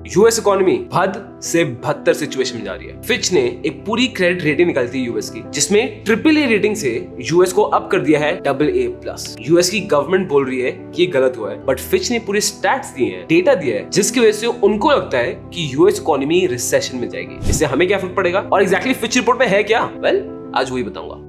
US economy भद से बदतर situation में जा रही है। फिच ने एक पूरी क्रेडिट रेटिंग निकाली थी यूएस की, जिसमें AAA रेटिंग से यूएस को अप कर दिया है AA+। यूएस की गवर्नमेंट बोल रही है कि ये गलत हुआ है, बट फिच ने पूरे स्टैट्स दिए हैं, डेटा दिया है, जिसकी वजह से उनको लगता है कि यूएस इकोनॉमी रिसेशन में जाएगी। इससे हमें क्या फर्क पड़ेगा और एग्जैक्टली फिच रिपोर्ट में है क्या? वेल, आज वही बताऊंगा।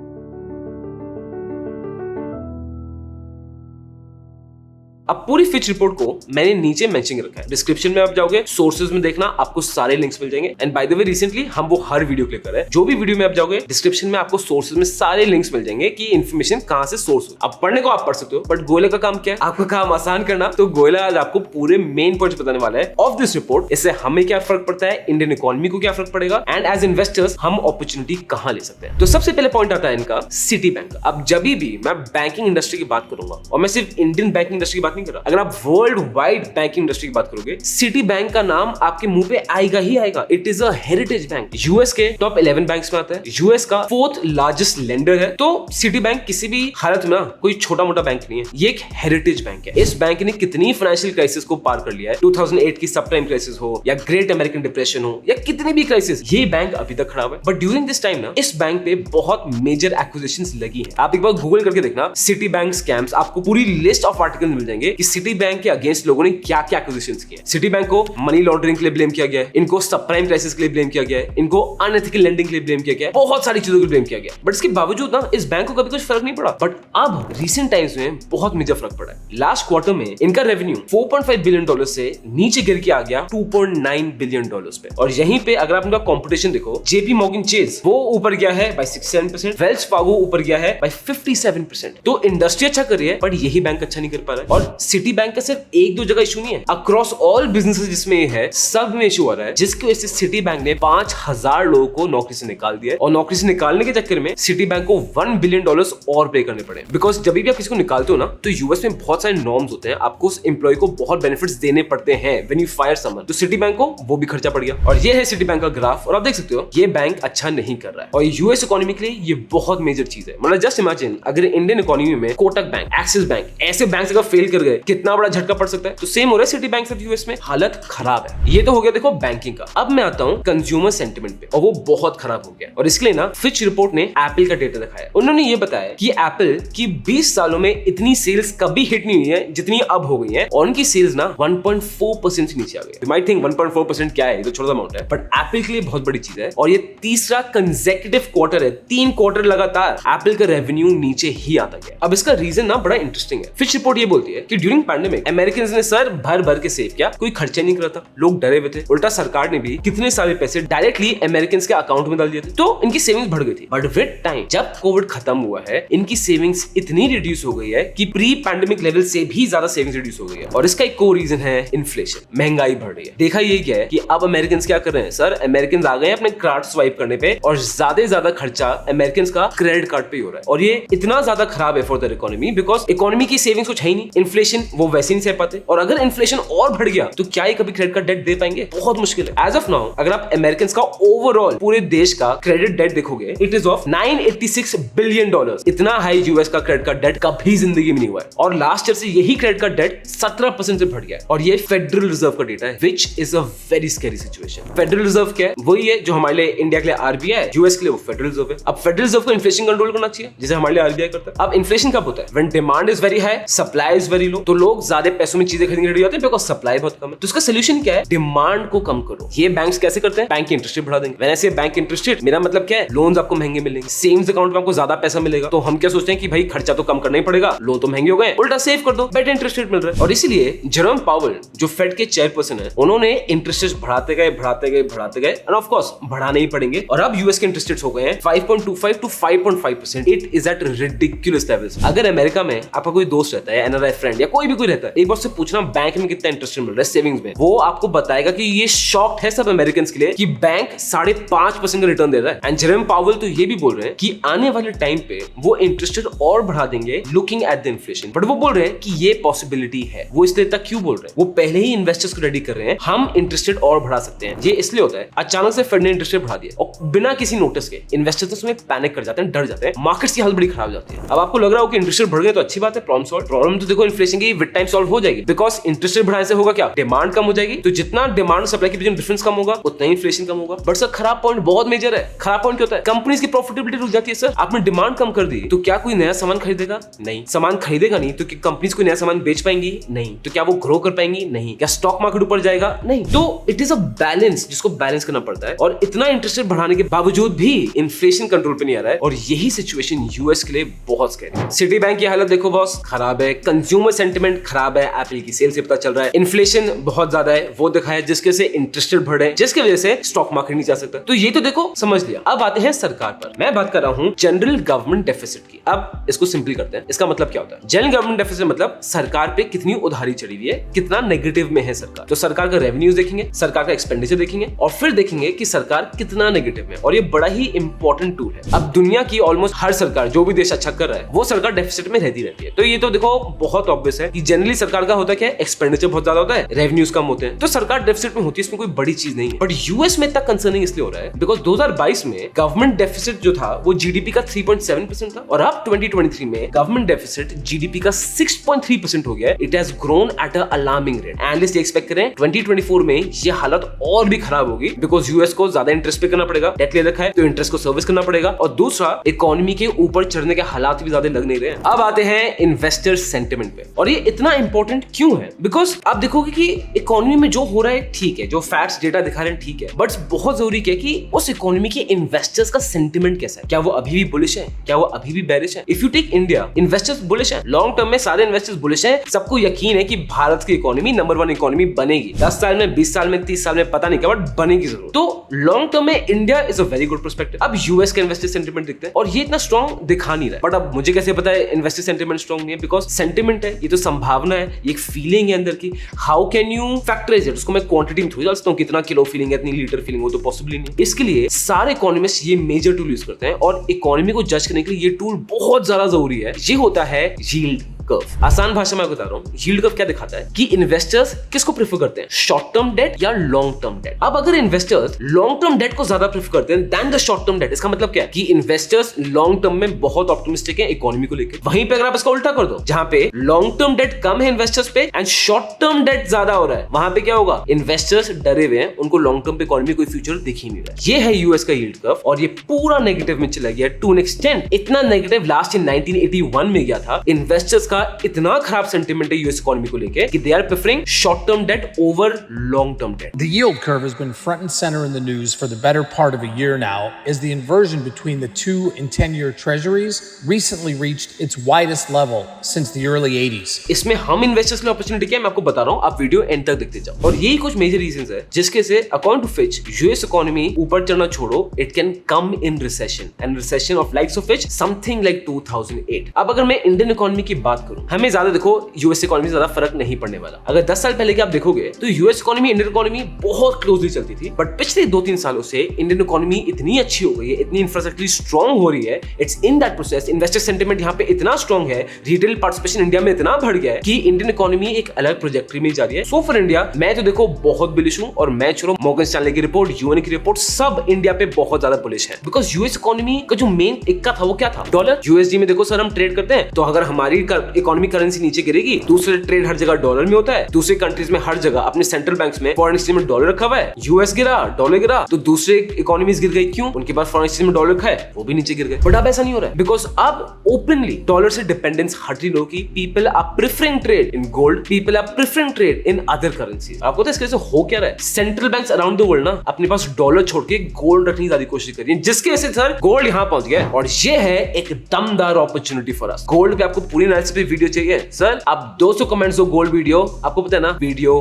अब पूरी फिच रिपोर्ट को मैंने नीचे मेंशन रखा है, डिस्क्रिप्शन में आप जाओगे, सोर्सेज में देखना, आपको सारे लिंक्स मिल जाएंगे। And by the way recently हम वो हर वीडियो क्लिक कर रहे हैं, जो भी वीडियो में आप जाओगे डिस्क्रिप्शन में आपको सोर्सेज में सारे लिंक्स मिल जाएंगे कि इन्फॉर्मेशन कहां से सोर्स हो। अब पढ़ने को आप पढ़ सकते हो, बट गोयला का काम क्या है? आपका काम आसान करना। तो गोयला आज आपको पूरे मेन पॉइंट्स बताने वाला है ऑफ दिस रिपोर्ट। इससे हमें क्या फर्क पड़ता है, इंडियन इकोनॉमी को क्या फर्क पड़ेगा, एंड एज इन्वेस्टर्स हम अपॉर्चुनिटी कहां ले सकते हैं। तो सबसे पहले पॉइंट आता है इनका सिटी बैंक। अब जब भी मैं बैंकिंग इंडस्ट्री की बात करूंगा, और मैं सिर्फ इंडियन बैंकिंग इंडस्ट्री की बात नहीं कर रहा, अगर आप वर्ल्ड वाइड बैंकिंग इंडस्ट्री की बात करोगे, सिटी बैंक का नाम आपके मुंह पे आएगा ही आएगा। It is a heritage bank. US के टॉप 11 बैंक्स में आता है, यूएस का 4th लार्जेस्ट लेंडर है। तो सिटी बैंक किसी भी हालत में कोई छोटा मोटा बैंक नहीं है, ये एक हेरिटेज बैंक है। इस बैंक ने कितनी फाइनेंशियल क्राइसिस को पार कर लिया है, 2008 की सब प्राइम क्राइसिस हो या ग्रेट अमेरिकन डिप्रेशन हो या कितनी भी क्राइसिस, ये बैंक अभी तक खड़ा है। बट ड्यूरिंग दिस टाइम ना इस बैंक पे बहुत मेजर एक्विजिशंस लगी है। आप एक बार गूगल करके देखना सिटी बैंक स्कैम्स, आपको पूरी लिस्ट ऑफ आर्टिकल मिल जाएंगे कि सिटी बैंक के अगेंस्ट लोगों ने क्या क्या एक्विजिशंस किए। सिटी बैंक को मनी लॉन्ड्रिंग के लिए ब्लेम किया गया है, इनको सब प्राइम क्राइसिस के लिए ब्लेम किया गया है, इनको अनएथिकल लेंडिंग के लिए ब्लेम किया गया है, बहुत सारी चीजों के लिए ब्लेम किया गया। बट इसके बावजूद ना इस बैंक को कभी कुछ फर्क नहीं पड़ा। बट अब रिसेंट टाइम्स में बहुत मेजर फर्क पड़ा है। लास्ट क्वार्टर में इनका रेवेन्यू $4.5 बिलियन से नीचे गिर के आ गया $2.9 बिलियन पे। और यहीं पे अगर आप इनका कंपटीशन देखो, जेपी मॉर्गन चेज वो ऊपर गया है by 67%, वेल्स फार्गो ऊपर गया है by 57%। तो इंडस्ट्री अच्छा कर रही है, बट यही बैंक अच्छा नहीं कर पा रहा है। और सिटी बैंक का सिर्फ एक दो जगह इशू नहीं है, अक्रॉस ऑल बिजनेसेस जिसमें ये है सब में इशू आ रहा है, जिसकी वजह से सिटी बैंक ने 5000 लोगों को नौकरी से निकाल दिया। और नौकरी से निकालने के चक्कर में सिटी बैंक को $1 बिलियन और पे करने पड़े। बिकॉज जब भी आप किसी को निकालते हो ना, तो यूएस में बहुत सारे नॉर्म्स होते हैं, आपको उस एम्प्लॉय को बहुत बेनिफिट्स देने पड़ते हैं व्हेन यू फायर समवन। तो सिटी बैंक को वो भी खर्चा पड़ गया। और ये है सिटी बैंक का ग्राफ, और आप देख सकते हो ये बैंक अच्छा नहीं कर रहा है। और यूएस इकोनॉमी के लिए ये बहुत मेजर चीज है। मतलब जस्ट इमेजिन अगर इंडियन इकोनॉमी में कोटक बैंक, एक्सिस बैंक, ऐसे बैंक अगर फेल कर गए, कितना बड़ा झटका पड़ सकता है। तो सेम हो रहा है सिटी बैंक से यूएस में, हालत खराब है। ये तो हो गया देखो बैंकिंग का। अब मैं आता हूं कंज्यूमर सेंटिमेंट पे, और वो बहुत खराब हो गया। और इसके लिए ना फिच रिपोर्ट ने एप्पल का डेटा दिखाया। उन्होंने ये बताया कि एप्पल की 20 सालों में इतनी सेल्स कभी हिट नहीं हुई है जितनी अब हो गई है, और उनकी सेल्स ना 1.4% से नीचे आ गई। यू माइट थिंक 1.4% क्या है, ये तो छोटा अमाउंट है, बट एप्पल के लिए बहुत बड़ी चीज है। और ये तीसरा कंसेक्यूटिव क्वार्टर है, 3 क्वार्टर लगातार एप्पल का रेवेन्यू नीचे ही आता गया। अब इसका रीजन ना बड़ा इंटरेस्टिंग है। फिच रिपोर्ट ये बोलती है कि ड्यूरिंग पैंडेमिक अमेरिकन ने सर भर भर के सेव किया, कोई खर्चा नहीं करा था, लोग डरे हुए थे। उल्टा सरकार ने भी कितने सारे पैसे डायरेक्टली अमेरिकन के अकाउंट में डाल दिए थे, तो इनकी सेविंग्स बढ़ गई थी। बट विद टाइम जब कोविड खत्म हुआ है, इनकी सेविंग्स इतनी रिड्यूस हो गई है कि प्री पैंडेमिक लेवल से भी ज्यादा सेविंग्स रिड्यूस हो गई है। और इसका एक को रीजन है इन्फ्लेशन, महंगाई बढ़ रही है। देखा ये क्या है कि अब अमेरिकन क्या कर रहे हैं, सर अमेरिकन आ गए अपने कार्ड स्वाइप करने पे, और ज्यादा खर्चा अमेरिकन का क्रेडिट कार्ड पे ही हो रहा है। और ये इतना ज्यादा खराब है for the economy, because economy की सेविंग्स कुछ है ही नहीं, इन्फ्लेशन वो वैसे नहीं सह पाते। और अगर इन्फ्लेशन और बढ़ गया तो क्या ये कभी क्रेडिट कार्ड डेट दे पाएंगे? बहुत मुश्किल है। एज ऑफ नाउ अगर आप अमेरिकन का ओवरऑल पूरे देश का क्रेडिट डेट देखोगे, इट इज ऑफ $986 बिलियन। इतना हाई यूएस का क्रेडिट कार्ड डेट कभी जिंदगी में नहीं हुआ है। और लास्ट ईयर से यही क्रेडिट कार्ड डेट 17% से बढ़ गया है। और ये फेडरल रिजर्व का डेटा है, which is a very scary situation. Federal reserve क्या है? वही है जो हमारे लिए इंडिया के लिए आरबीआई है, यूएस के लिए वो फेडरल रिजर्व है। अब फेडरल रिजर्व को इन्फ्लेशन कंट्रोल करना चाहिए, जैसे हमारे लिए आरबीआई करता है। अब इन्फ्लेशन कब होता है? When demand is very high, supply is very low. तो लोग ज्यादा पैसों में चीजें खरीदने रेडी होते हैं बिकॉज सप्लाई बहुत कम है। तो इसका सोल्यूशन क्या है? डिमांड को कम करो। ये बैंक्स कैसे करते हैं? बैंक की इंटरेस्ट रेट बढ़ा देंगे। व्हेन आई से बैंक इंटरेस्ट रेट, मेरा मतलब क्या है? लोन्स आपको महंगे मिलेंगे, सेविंग्स अकाउंट में आपको ज्यादा पैसा मिलेगा। तो हम क्या सोचते हैं कि भाई खर्चा तो कम करना ही पड़ेगा, लोन तो महंगे हो गए, उल्टा सेव कर दो, बेटर इंटरेस्ट रेट मिल रहा है। और इसीलिए जेरोम पावेल जो फेड के चेयरपर्सन है, उन्होंने इंटरेस्ट रेट बढ़ाते गए एंड ऑफ कोर्स बढ़ाने ही पड़ेंगे। और अब यूएस के इंटरेस्ट रेट्स हो गए हैं 5.25 to 5.5%। It is at ridiculous levels. अगर अमेरिका में आपका कोई दोस्त रहता है, एनआरआई फ्रेंड या कोई भी कोई रहता है, एक बार से पूछना बैंक में कितना इंटरेस्ट मिल रहा है सेविंग्स में, वो आपको बताएगा कि ये शॉक्ड है सब अमेरिकन के लिए कि बैंक 5.5% का रिटर्न दे रहा है। एंड जेरोम पावेल तो ये भी बोल रहे हैं कि आने वाले टाइम पे वो इंटरेस्ट रेट और बढ़ा देंगे looking at the inflation. But वो बोल रहे हैं कि ये पॉसिबिलिटी है। वो इसलिए तक क्यों बोल रहे हैं? वो पहले ही इन्वेस्टर्स को रेडी कर रहे हैं, हम इंटरेस्ट रेट और बढ़ा सकते हैं। ये इसलिए होता है अचानक से फेड ने इंटरेस्ट रेट बढ़ा दिया और बिना किसी नोटिस के इन्वेस्टर्स उसमें पैनिक कर जाते हैं, डर जाते हैं, मार्केट्स की हालत बड़ी खराब हो जाती है। अब आपको लग रहा हो कि इंटरेस्ट रेट बढ़ गए तो अच्छी बात है, प्रॉब्लम सॉल्व। प्रॉब्लम तो देखो इन्फ्लेशन इन्फ्लेशन की विद टाइम सॉल्व हो जाएगी, बिकॉज इंटरेस्ट रेट बढ़ाने से होगा क्या, डिमांड कम हो जाएगी, तो जितना डिमांड सप्लाई के बीच में डिफरेंस कम होगा उतना ही इन्फ्लेशन कम होगा। बट सर खराब पॉइंट बहुत मेजर है। खराब पॉइंट क्या होता है, कंपनीज की प्रॉफिटेबिलिटी रुक जाती है। सर आपने डिमांड कम कर दी तो क्या कोई नया सामान खरीदेगा? नहीं। सामान खरीदेगा नहीं तो कंपनीज कोई नया सामान बेच पाएंगी? नहीं। तो क्या वो ग्रो कर पाएंगी? नहीं। क्या स्टॉक मार्केट ऊपर जाएगा? नहीं। तो इट इज अ बैलेंस जिसको बैलेंस करना पड़ता है, और इतना इंटरेस्ट रेट बढ़ाने के बावजूद भी इन्फ्लेशन कंट्रोल पे नहीं आ रहा है, और यही सिचुएशन यूएस के लिए बहुत स्कैरी है। सिटी बैंक की हालत देखो बॉस, खराब है। कंज्यूमर सेंटिमेंट खराब है, एप्पल की सेल से पता चल रहा है। इन्फ्लेशन बहुत ज्यादा है, वो दिखाया, जिसके से इंटरेस्ट रेट बढ़ रहे हैं, जिसकी वजह से स्टॉक मार्केट नहीं जा सकता। तो ये तो देखो समझ लिया। अब आते हैं सरकार पर। मैं बात कर रहा हूं जनरल गवर्नमेंट डेफिसिट की। अब इसको सिंपल करते हैं। इसका मतलब क्या होता है? जनरल गवर्नमेंट डेफिसिट मतलब सरकार पे कितनी उधारी चढ़ी हुई है, कितना नेगेटिव में है सरकार। तो सरकार का रेवेन्यूज देखेंगे, सरकार का एक्सपेंडिचर देखेंगे, और फिर देखेंगे कि सरकार कितना नेगेटिव में। और ये बड़ा ही इंपॉर्टेंट टूल है। अब दुनिया की ऑलमोस्ट हर सरकार, जो भी देश अच्छा कर रहा है, वो सरकार डेफिसिट में रहती रहती है। तो ये तो देखो बहुत ऑब्वियस है कि जनरली सरकार का होता क्या है, एक्सपेंडिचर बहुत ज्यादा होता है, रेवेन्यूज कम होते हैं, तो सरकार डेफिसिट में होती है। इसमें कोई बड़ी चीज नहीं है। बट यूएस में इतना कंसर्निंग इसलिए हो रहा है बिकॉज 2022 में गवर्नमेंट डेफिसिट जो था वो जीडीपी का 3.7% था, और अब 2023 में गवर्नमेंट डेफिसिट जीडीपी का 6.3% हो गया है। It has grown at a alarming rate. Analyst expect करें 2024 में ये हालत और भी खराब होगी, बिकॉज यूएस को ज्यादा इंटरेस्ट पे करना पड़ेगा, डेट ले रखा है तो इंटरेस्ट को सर्विस करना पड़ेगा, और दूसरा इकोनॉमी के ऊपर चढ़ने के हालात भी ज्यादा लग नहीं रहे हैं। अब आते हैं इन्वेस्टर सेंटिमेंट पे, और ये इतना इंपॉर्टेंट क्यों है? बिकॉज आप देखोगे कि इकोनॉमी में जो हो रहा है ठीक है, जो फैक्ट्स डेटा दिखा रहे हैं ठीक है, बट बहुत जरूरी है कि उस इकोनॉमी के इन्वेस्टर्स का सेंटिमेंट कैसा है। क्या वो अभी भी बुलिश है? क्या वो अभी भी बेरिश है? If you take India, investors bullish है, लॉन्ग टर्म में सारे इन्वेस्टर्स बुलिश है। सबको यकीन है कि भारत की इकोनॉमी नंबर 1 इकोनॉमी बनेगी 10 साल में, 20 साल में, 30 साल में, पता नहीं क्या, बट बनेगी जरूर। तो लॉन्ग टर्म में India is a very good perspective. अब यूएस के इन्वेस्टर सेंटिमेंट दिखते हैं, और ये इतना स्ट्रॉन्ग दिखा नहीं रहा है। बट अब मुझे कैसे पता है इन्वेस्टर सेंटिमेंट स्ट्रॉन्ग नहीं है? बिकॉज सेंटिमेंट है, ये तो संभावना है, ये एक फीलिंग है अंदर की। How can you factorise it? उसको मैं क्वांटिटी में थोड़ी डाल सकता हूँ, कितना किलो फीलिंग है, इतनी लीटर फीलिंग, वो तो पॉसिबल नहीं। इसके लिए सारे इकोनॉमिस्ट ये मेजर टूल यूज करते हैं, और इकोनॉमी को जज करने के लिए ये टूल बहुत ज्यादा जरूरी है। ये होता है यील्ड कर्व। आसान भाषा में बता रहा हूँ, यील्ड कर्व क्या दिखाता है कि इन्वेस्टर्स किसको प्रेफर करते हैं, शॉर्ट टर्म डेट या लॉन्ग टर्म डेट। अब अगर इन्वेस्टर्स लॉन्ग टर्म डेट को ज्यादा प्रेफर करते हैं then the short term debt, इसका मतलब क्या है कि इन्वेस्टर्स लॉन्ग टर्म में बहुत ऑप्टिमिस्टिक है इकोनॉमी को लेकर। वहीं पे अगर आप इसका उल्टा कर दो, जहां पे लॉन्ग टर्म डेट कम है इन्वेस्टर्स पे एंड शॉर्ट टर्म डेट ज्यादा हो रहा है, वहां पे क्या होगा, इन्वेस्टर्स डरे हुए हैं, उनको लॉन्ग टर्म पे इकोनॉमी कोई फ्यूचर दिख ही नहीं रहा है। ये है यूएस का यील्ड कर्व, और ये पूरा नेगेटिव में चला गया टू एन एक्सटेंट। इतना नेगेटिव लास्ट इन 1981 में गया था। इन्वेस्टर्स का इतना खराब सेंटीमेंट है यूएस इकोनॉमी को लेके कि they are preferring short term debt over long term debt. The yield curve has been front and center in the news for the better part of a year now, as the inversion between the 2- and 10-year treasuries recently reached its widest level since the early 80s. इसमें हम investors के लिए opportunity क्या है मैं आपको बता रहा हूं, आप वीडियो एंड तक देखते जाओ। और यही कुछ मेजर रीजंस है जिसके से according to Fitch US economy ऊपर चढ़ना छोड़ो, it can come in recession, and recession of likes of Fitch something like 2008। अब अगर मैं इंडियन इकोनॉमी की बात करूं, हमें ज्यादा देखो यूएस इकोनॉमी से ज्यादा फर्क नहीं पड़ने वाला। अगर 10 साल पहले के आप देखोगे तो यूएस इकोनॉमी इंडियन इकोनॉमी बहुत क्लोजली चलती थी, बट पिछले 2-3 सालों से इंडियन इकोनॉमी इतनी अच्छी हो गई है, इतनी इंफ्रास्ट्रक्चर स्ट्रांग हो रही है, it's in that process investor sentiment यहाँ पे इतना स्ट्रांग है, रिटेल पार्टिसिपेशन इंडिया में इतना बढ़ गया है कि इंडियन इकोनॉमी एक अलग प्रोजेक्टरी में जा रही है। सो फॉर इंडिया मैं तो देखो बहुत बुलिश हूं, और मैं छोड़ो मॉर्गन स्टैनले की रिपोर्ट, यूएन की रिपोर्ट, सब इंडिया पे बहुत ज्यादा बुलिश है। बिकॉज यूएस इकोनॉमी का जो मेन इक्का था वो क्या था, डॉलर। यूएसडी में देखो सर हम ट्रेड करते हैं, तो अगर हमारी इकोनॉमी करेंसी नीचे गिरेगी, दूसरे ट्रेड हर जगह डॉलर में होता है, दूसरे कंट्रीज में हर जगह अपने सेंट्रल बैंक्स में फॉरेन एक्सचेंज में डॉलर रखा हुआ है। यूएस गिरा, डॉलर गिरा, तो दूसरे इकोनॉमीज गिर गई। क्यों? उनके पास फॉरेन एक्सचेंज में डॉलर रखा है, वो भी नीचे गिर गए। बट अब ऐसा नहीं हो रहा है, बिकॉज अब ओपनली डॉलर से डिपेंडेंस हट रही लोगों की। People are preferring trade in gold, people are preferring trade in other currencies. आपको तो इसके हो क्या रहा है, central banks around the world ना अपने पास डॉलर छोड़ के गोल्ड रखने की ज्यादा कोशिश कर रही है, जिसके वजह से सर गोल्ड यहां पहुंच गया। और ये है एक दमदार अपॉर्चुनिटी फॉर अस। गोल्ड पे आपको पूरी एनालिसिस पे वीडियो चाहिए सर, आप 200 कमेंट्स दो गोल्ड वीडियो, आपको पता है ना वीडियो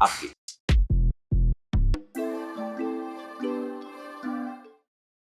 आपकी।